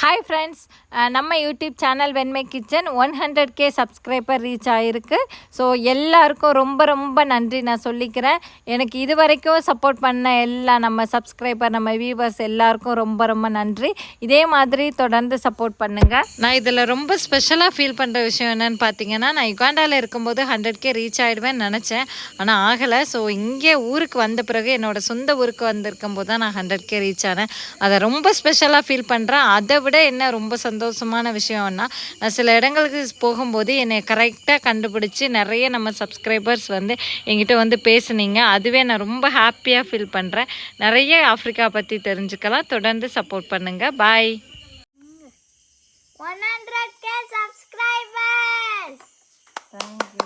Hi friends, நம்ம YouTube channel வெண்மை kitchen 100K subscriber reach ஆகிருக்கு. ஸோ எல்லாருக்கும் ரொம்ப ரொம்ப நன்றி நான் சொல்லிக்கிறேன். எனக்கு இது வரைக்கும் சப்போர்ட் பண்ண எல்லா நம்ம சப்ஸ்கிரைபர், நம்ம வியூவர்ஸ் எல்லாருக்கும் ரொம்ப ரொம்ப நன்றி. இதே மாதிரி தொடர்ந்து சப்போர்ட் பண்ணுங்கள். நான் இதில் ரொம்ப ஸ்பெஷலாக ஃபீல் பண்ணுற விஷயம் என்னென்னு பார்த்தீங்கன்னா, நான் யுகாண்டாவில் இருக்கும்போது 100K ரீச் ஆகிடுவேன்னு நினச்சேன். ஆனால் ஆகலை. ஸோ இங்கே ஊருக்கு வந்த பிறகு என்னோடய சொந்த ஊருக்கு வந்திருக்கும் போது தான் நான் 100K ரீச் ஆனேன். அதை ரொம்ப ஸ்பெஷலாக ஃபீல் பண்ணுறேன். அதை விட என்ன ரொம்ப சந்தோஷமான விஷயம்னா, நான் சில இடங்களுக்கு போகும்போது என்னை கரெக்டாக கண்டுபிடிச்சி நிறைய நம்ம சப்ஸ்கிரைபர்ஸ் வந்து என்கிட்ட வந்து பேசுனீங்க. அதுவே நான் ரொம்ப ஹாப்பியாக ஃபீல் பண்ணுறேன். நிறைய ஆஃப்ரிக்கா பற்றி தெரிஞ்சுக்கலாம். தொடர்ந்து சப்போர்ட் பண்ணுங்கள். பாய். 100K subscribers. Thank you.